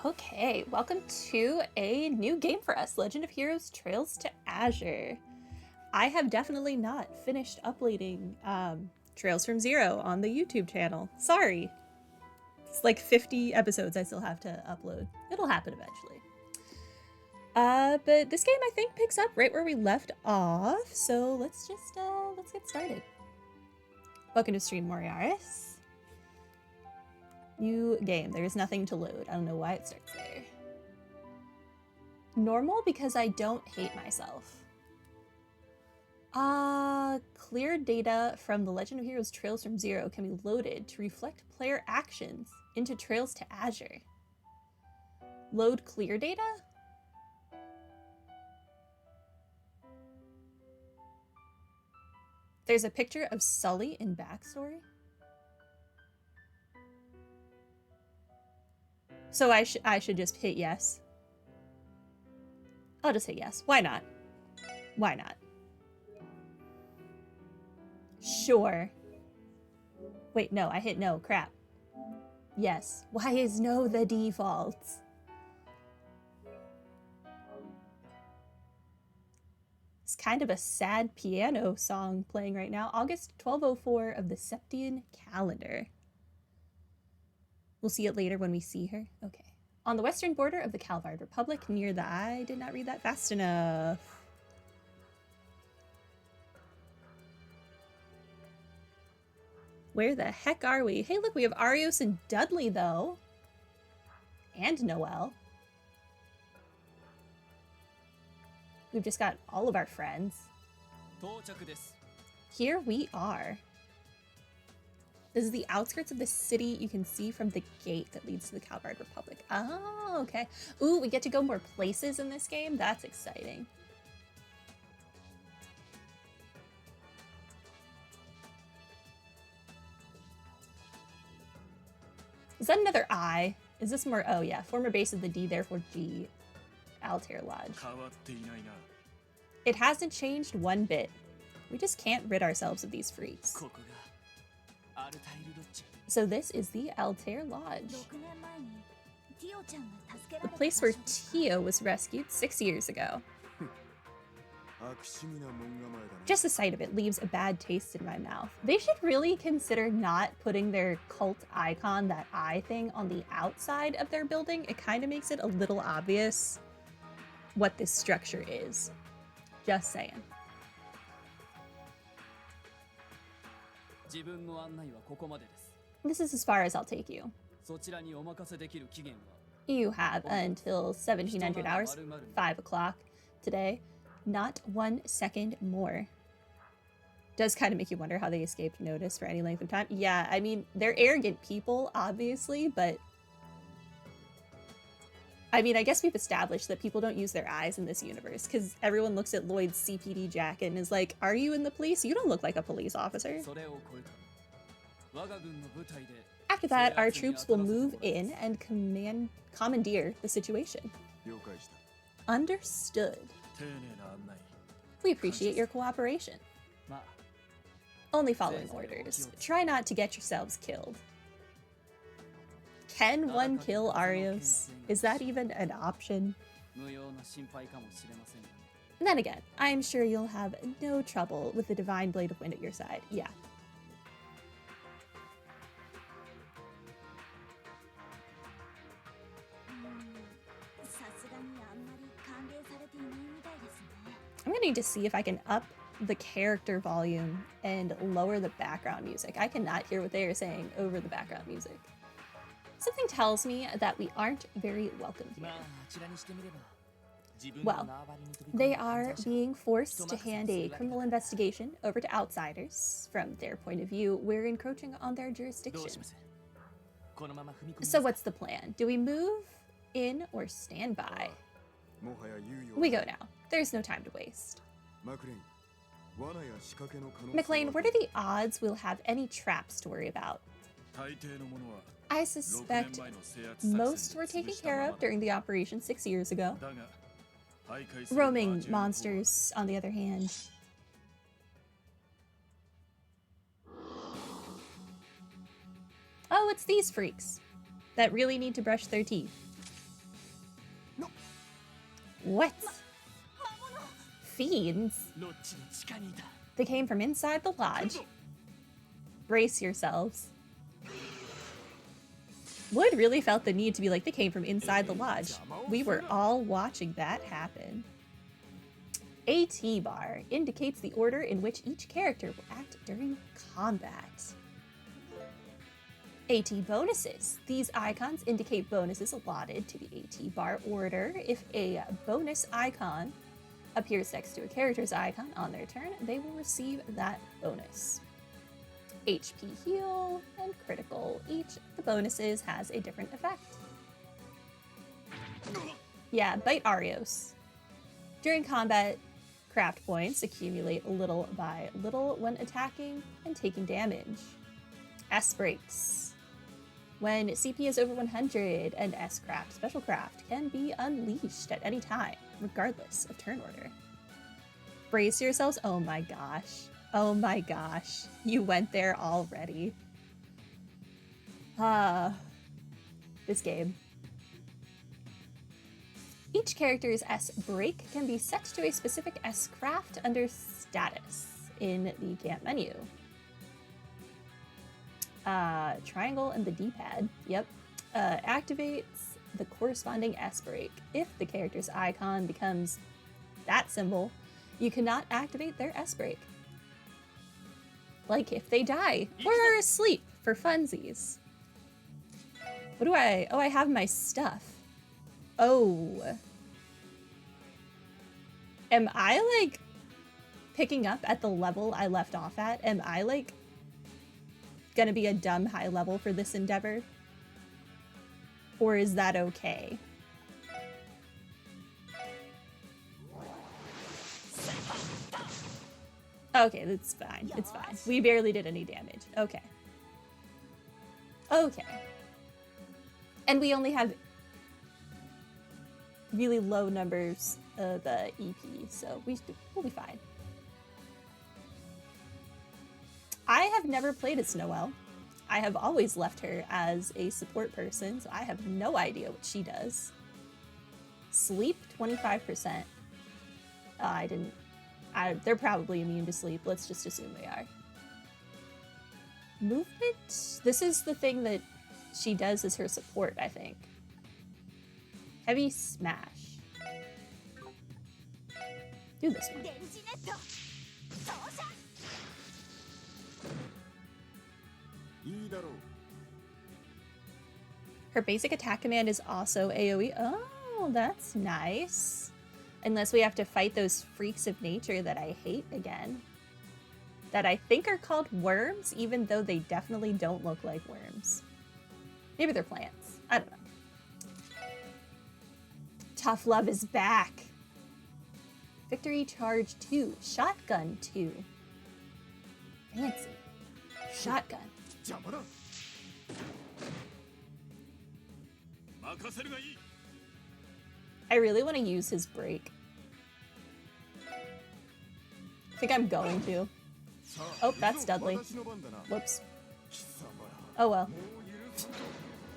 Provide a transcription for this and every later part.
Okay, welcome to a new game for us, Legend of Heroes Trails to Azure. I have definitely not finished uploading Trails from Zero on the YouTube channel. Sorry. It's like 50 episodes I still have to upload. It'll happen eventually. But this game I think picks up right where we left off, so let's get started. Welcome to stream, Moriaris. New game. There's nothing to load. I don't know why it starts there. Normal because I don't hate myself. Clear data from the Legend of Heroes Trails from Zero can be loaded to reflect player actions into Trails to Azure. Load clear data? There's a picture of Sully in backstory. So I should just hit yes. I'll just hit yes. Why not? Why not? Sure. Wait, no, I hit no. Crap. Yes. Why is no the default? It's kind of a sad piano song playing right now. August 1204 of the Septian calendar. We'll see it later when we see her. Okay. On the western border of the Calvard Republic, near the... I did not read that fast enough. Where the heck are we? Hey, look, we have Arios and Dudley, though. And Noelle. We've just got all of our friends. Here we are. This is the outskirts of the city. You can see from the gate that leads to the Calvard Republic. Oh, okay. Ooh, we get to go more places in this game. That's exciting. Is that another I? Is this more... Oh, yeah. Former base of the D, therefore G. Altair Lodge. It hasn't changed one bit. We just can't rid ourselves of these freaks. So this is the Altair Lodge. The place where Tio was rescued 6 years ago. Just the sight of it leaves a bad taste in my mouth. They should really consider not putting their cult icon, that eye thing, on the outside of their building. It kind of makes it a little obvious what this structure is. Just saying. This is as far as I'll take you. You have until 1700 hours, 5 o'clock today. Not 1 second more. Does kind of make you wonder how they escaped notice for any length of time. Yeah, I mean, they're arrogant people, obviously, but... I mean, I guess we've established that people don't use their eyes in this universe, because everyone looks at Lloyd's CPD jacket and is like, are you in the police? You don't look like a police officer. After that, our troops will move in and commandeer the situation. Understood. We appreciate your cooperation. Only following orders. Try not to get yourselves killed. Can one kill Arios? Is that even an option? And then again, I'm sure you'll have no trouble with the Divine Blade of Wind at your side. Yeah. I'm gonna need to see if I can up the character volume and lower the background music. I cannot hear what they are saying over the background music. Something tells me that we aren't very welcome here. Well, they are being forced to hand a criminal investigation over to outsiders. From their point of view, we're encroaching on their jurisdiction. So what's the plan? Do we move in or stand by? We go now. There's no time to waste. McLean, what are the odds we'll have any traps to worry about? I suspect most were taken care of during the operation 6 years ago. Roaming monsters, on the other hand. Oh, it's these freaks that really need to brush their teeth. What? Fiends? They came from inside the lodge. Brace yourselves. Wood really felt the need to be like, they came from inside the lodge. We were all watching that happen. A T-bar indicates the order in which each character will act during combat. AT bonuses. These icons indicate bonuses allotted to the AT bar order. If a bonus icon appears next to a character's icon on their turn, they will receive that bonus. HP heal and critical. Each of the bonuses has a different effect. Yeah, bite Arios. During combat, craft points accumulate little by little when attacking and taking damage. S breaks. When CP is over 100, an S-craft, special craft, can be unleashed at any time, regardless of turn order. Brace yourselves. Oh my gosh. Oh my gosh. You went there already. This game. Each character's S break can be set to a specific S craft under status in the camp menu. Triangle and the D-pad. Yep. Activates the corresponding S break. If the character's icon becomes that symbol, you cannot activate their S break. Like if they die or are asleep for funsies. What do I... Oh, I have my stuff. Oh. Am I, like, picking up at the level I left off at? Am I, like, gonna be a dumb high level for this endeavor? Or is that okay? Okay, that's fine. It's fine. We barely did any damage. Okay. Okay. And we only have really low numbers of EP, so we'll be fine. I have never played as Noelle. I have always left her as a support person, so I have no idea what she does. Sleep, 25%. They're probably immune to sleep. Let's just assume they are. Movement? This is the thing that she does as her support, I think. Heavy smash. Do this one. Her basic attack command is also AoE. Oh, that's nice. Unless we have to fight those freaks of nature that I hate again. That I think are called worms, even though they definitely don't look like worms. Maybe they're plants. I don't know. Tough Love is back. Victory Charge 2. Shotgun 2. Fancy. Shotgun. I really want to use his break. I think I'm going to. Oh, that's Dudley. Whoops. Oh well.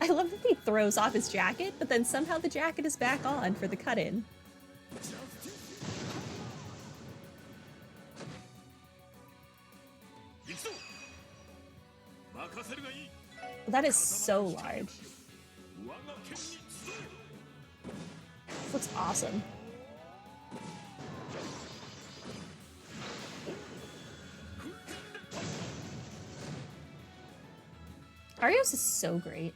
I love that he throws off his jacket, but then somehow the jacket is back on for the cut-in. That is so large. This looks awesome. Arios is so great.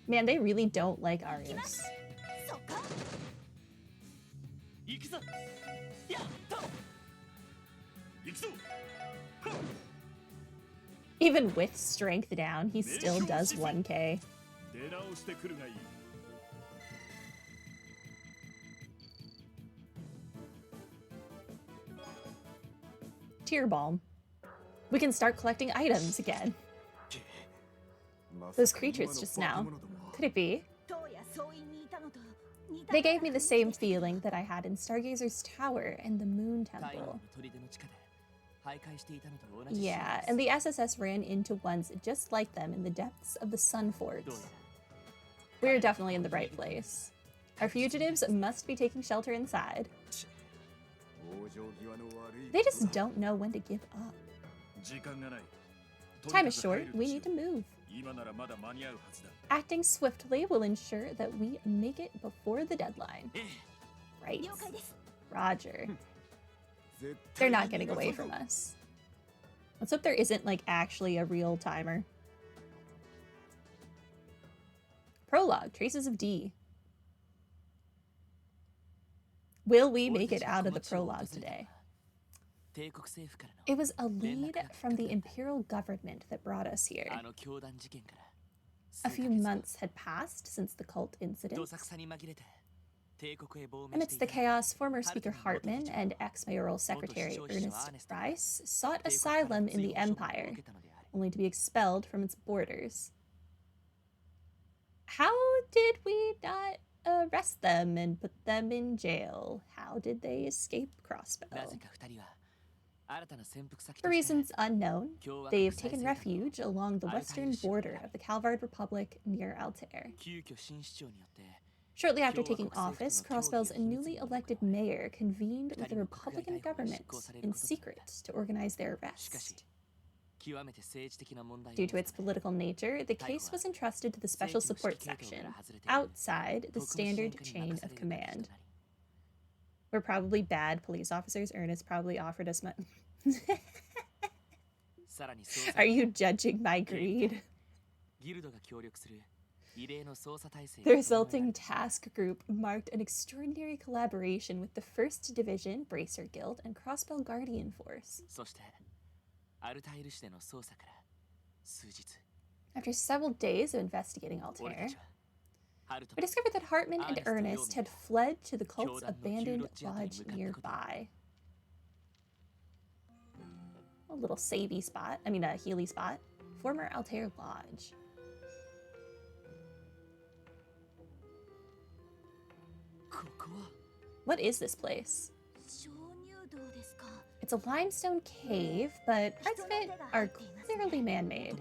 Man, they really don't like Arios. Even with strength down, he still does 1k. Tear Balm. We can start collecting items again. Those creatures just now. Could it be? They gave me the same feeling that I had in Stargazer's Tower and the Moon Temple. Yeah, and the SSS ran into ones just like them in the depths of the Sun Forts. We're definitely in the right place. Our fugitives must be taking shelter inside. They just don't know when to give up. Time is short, we need to move. Acting swiftly will ensure that we make it before the deadline. Right. Roger. They're not getting away from us. Let's hope there isn't, like, actually a real timer. Prologue, Traces of D. Will we make it out of the prologue today? It was a lead from the imperial government that brought us here. A few months had passed since the cult incident. Amidst the chaos, former Speaker Hartman and ex-mayoral secretary Ernest Rice sought asylum in the Empire, only to be expelled from its borders. How did we not arrest them and put them in jail? How did they escape Crossbell? For reasons unknown, they've taken refuge along the western border of the Calvard Republic near Altair. Shortly after taking office, Crossbell's newly elected mayor convened with the Republican government in secret to organize their arrest. Due to its political nature, the case was entrusted to the Special Support Section, outside the standard chain of command. We're probably bad police officers. Ernest probably offered us money. Are you judging my greed? The resulting task group marked an extraordinary collaboration with the 1st Division, Bracer Guild, and Crossbell Guardian Force. After several days of investigating Altair, we discovered that Hartman and Ernest had fled to the cult's abandoned lodge nearby. A little savey spot, a healy spot. Former Altair Lodge. What is this place? It's a limestone cave, but parts of it are clearly man-made.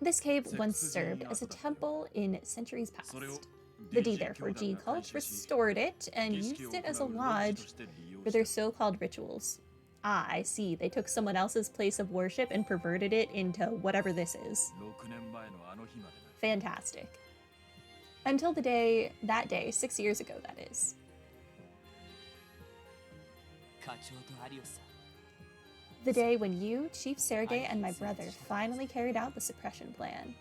This cave once served as a temple in centuries past. The D-Therefore-G cult restored it and used it as a lodge for their so-called rituals. Ah, I see. They took someone else's place of worship and perverted it into whatever this is. Fantastic. Until that day, 6 years ago, that is. The day when you, Chief Sergei, and my brother finally carried out the suppression plan.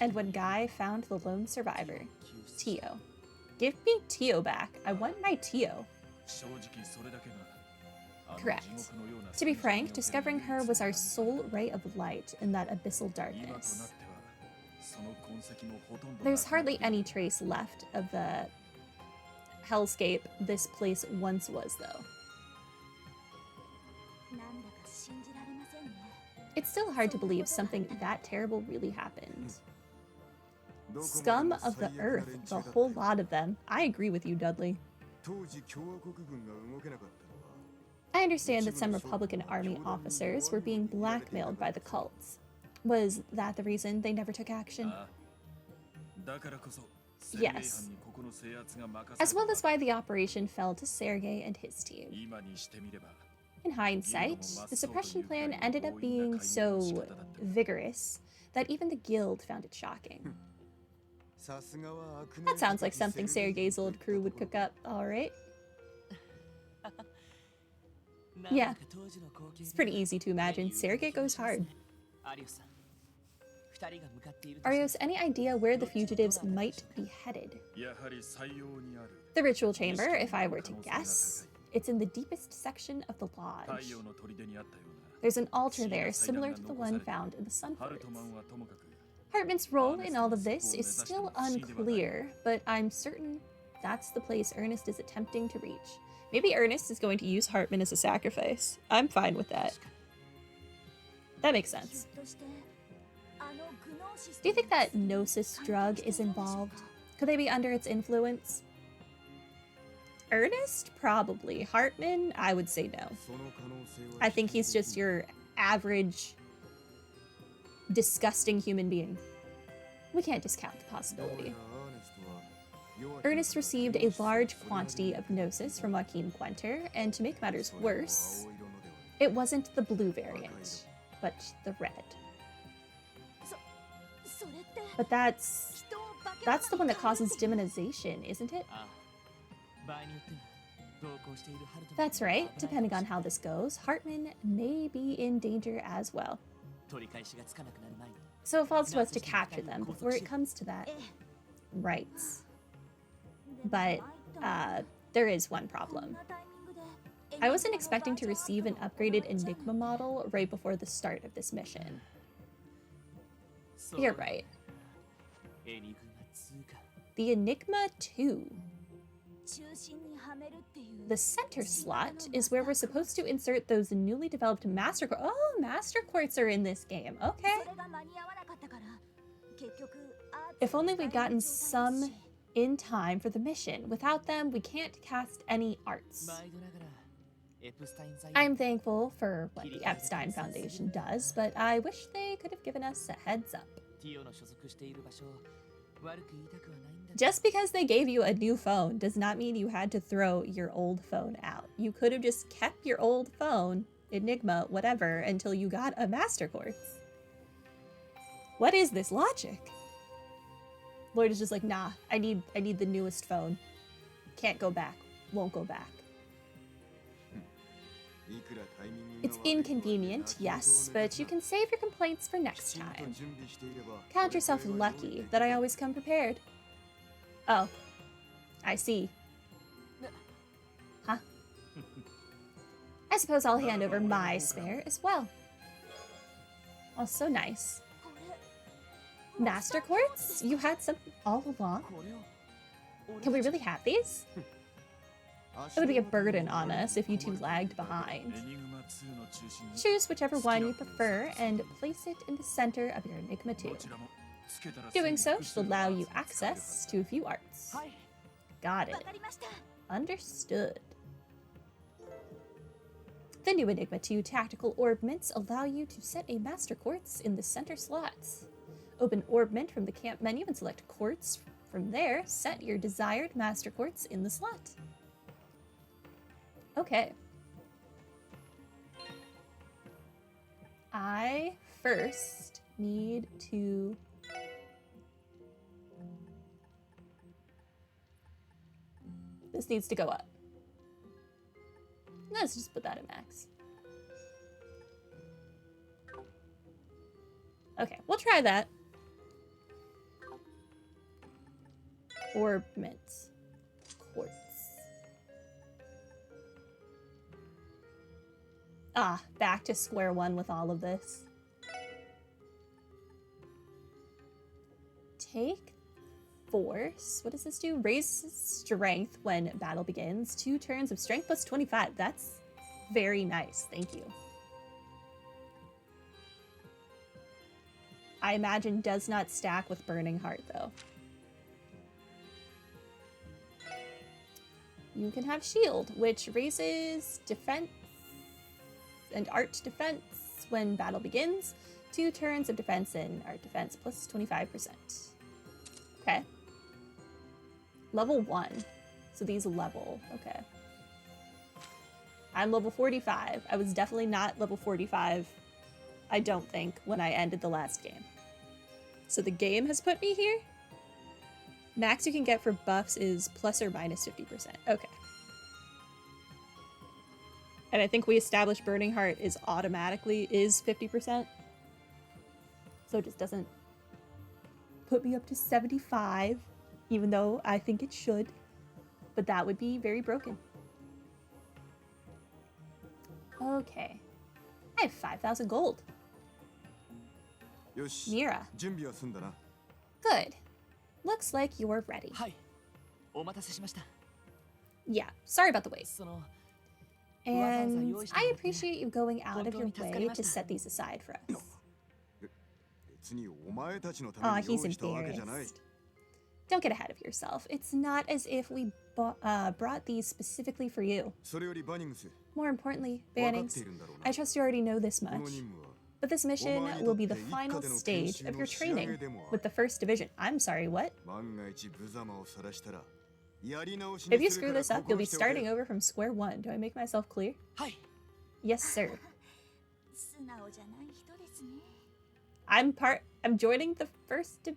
And when Guy found the lone survivor, Tio. Give me Tio back. I want my Tio. Correct. To be frank, discovering her was our sole ray of light in that abyssal darkness. There's hardly any trace left of the hellscape this place once was, though. It's still hard to believe something that terrible really happened. Scum of the earth, the whole lot of them. I agree with you, Dudley. I understand that some Republican Army officers were being blackmailed by the cults. Was that the reason they never took action? Yes. As well as why the operation fell to Sergei and his team. In hindsight, the suppression plan ended up being so vigorous that even the guild found it shocking. That sounds like something Sergei's old crew would cook up, alright? Yeah, it's pretty easy to imagine. Sergei goes hard. Arios, any idea where the fugitives might be headed? The ritual chamber, if I were to guess. It's in the deepest section of the lodge. There's an altar there, similar to the one found in the Sun Forts. Hartman's role in all of this is still unclear, but I'm certain that's the place Ernest is attempting to reach. Maybe Ernest is going to use Hartman as a sacrifice. I'm fine with that. That makes sense. Do you think that Gnosis drug is involved? Could they be under its influence? Ernest? Probably. Hartman? I would say no. I think he's just your average, disgusting human being. We can't discount the possibility. Ernest received a large quantity of Gnosis from Joaquin Quenter, and to make matters worse, it wasn't the blue variant, but the red. But that's the one that causes demonization, isn't it? That's right. Depending on how this goes, Hartman may be in danger as well. So it falls to us to capture them before it comes to that. Right. But there is one problem. I wasn't expecting to receive an upgraded Enigma model right before the start of this mission. You're right. The Enigma 2. The center slot is where we're supposed to insert those newly developed Master Quartz. Oh, Master Quartz are in this game. Okay. If only we'd gotten some in time for the mission. Without them, we can't cast any arts. I'm thankful for what the Epstein Foundation does, but I wish they could have given us a heads up. Just because they gave you a new phone does not mean you had to throw your old phone out. You could have just kept your old phone, Enigma, whatever, until you got a Master Quartz. What is this logic? Lloyd is just like, nah, I need the newest phone. Can't go back. Won't go back. It's inconvenient, yes, but you can save your complaints for next time. Count yourself lucky that I always come prepared. Oh, I see. Huh? I suppose I'll hand over my spare as well. Oh, so nice. Master Quartz? You had some all along? Can we really have these? It would be a burden on us if you two lagged behind. Choose whichever one you prefer and place it in the center of your Enigma 2. Doing so should allow you access to a few arts. Got it. Understood. The new Enigma 2 tactical orb mints allow you to set a Master Quartz in the center slots. Open Orb Mint from the camp menu and select Quartz. From there, set your desired Master Quartz in the slot. Okay. I first need to... This needs to go up. Let's just put that at max. Okay, we'll try that. Orb Mint. Quartz. Ah, back to square one with all of this. Take force. What does this do? Raise strength when battle begins. 2 turns of strength plus 25. That's very nice. Thank you. I imagine does not stack with Burning Heart, though. You can have Shield, which raises defense and art defense when battle begins. 2 turns of defense and art defense plus 25%. Okay. Level 1. So these level. Okay. I'm level 45. I was definitely not level 45, I don't think, when I ended the last game. So the game has put me here? Max you can get for buffs is plus or minus 50%. Okay. And I think we established Burning Heart is automatically 50%. So it just doesn't put me up to 75, even though I think it should. But that would be very broken. Okay. I have 5,000 gold. Mira. Good. Looks like you're ready. Yeah, sorry about the wait. And I appreciate you going out of your way to set these aside for us. Aw, he's embarrassed. Don't get ahead of yourself. It's not as if we brought these specifically for you. More importantly, Bannings, I trust you already know this much. But this mission will be the final stage of your training with the 1st Division. I'm sorry, what? If you screw this up, you'll be starting over from square one. Do I make myself clear? Yes, sir. I'm joining the 1st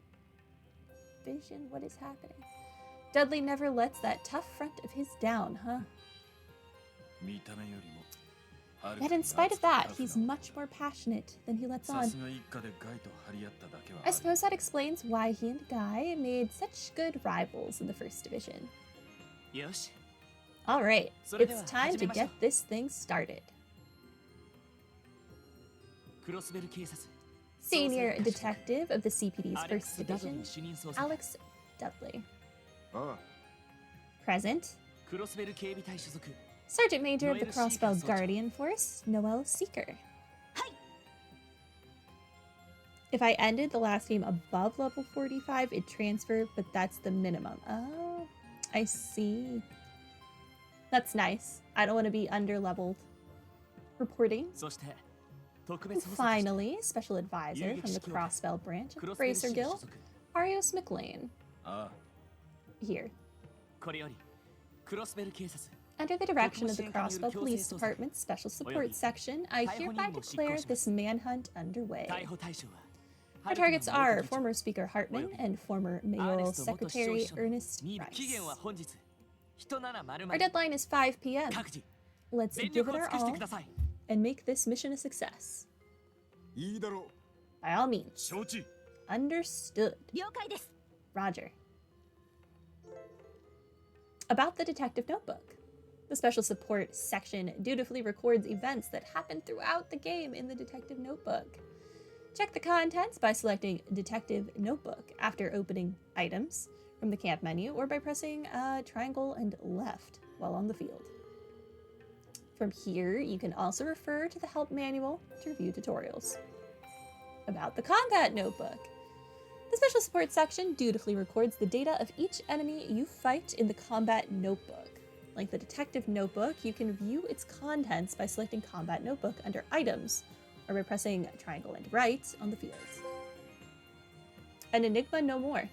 Division. What is happening? Dudley never lets that tough front of his down, huh? Yet in spite of that, he's much more passionate than he lets on. I suppose that explains why he and Guy made such good rivals in the 1st Division. Alright, it's time to get this thing started. Senior Detective of the CPD's 1st Division, Alex Dudley. Present. Sergeant Major of the Crossbell Guardian Force, Noel Seeker. If I ended the last game above level 45, it transferred, but that's the minimum. Oh, I see. That's nice. I don't want to be under-leveled. Reporting. And finally, Special Advisor from the Crossbell branch of the Bracer Guild, Arios McLean. Here. Under the direction of the Crossbell Police Department's Special Support Section, I hereby declare this manhunt underway. Our targets are former Speaker Hartman and former Mayoral Secretary Ernest Rice. Our deadline is 5 p.m. Let's give it our all and make this mission a success. By all means. Understood. Roger. About the Detective Notebook. The Special Support section dutifully records events that happen throughout the game in the Detective Notebook. Check the contents by selecting Detective Notebook after opening items from the camp menu or by pressing triangle and left while on the field. From here, you can also refer to the help manual to review tutorials. About the Combat Notebook. The Special Support section dutifully records the data of each enemy you fight in the Combat Notebook. Like the Detective Notebook, you can view its contents by selecting Combat Notebook under Items, or by pressing triangle and right on the fields. An enigma no more.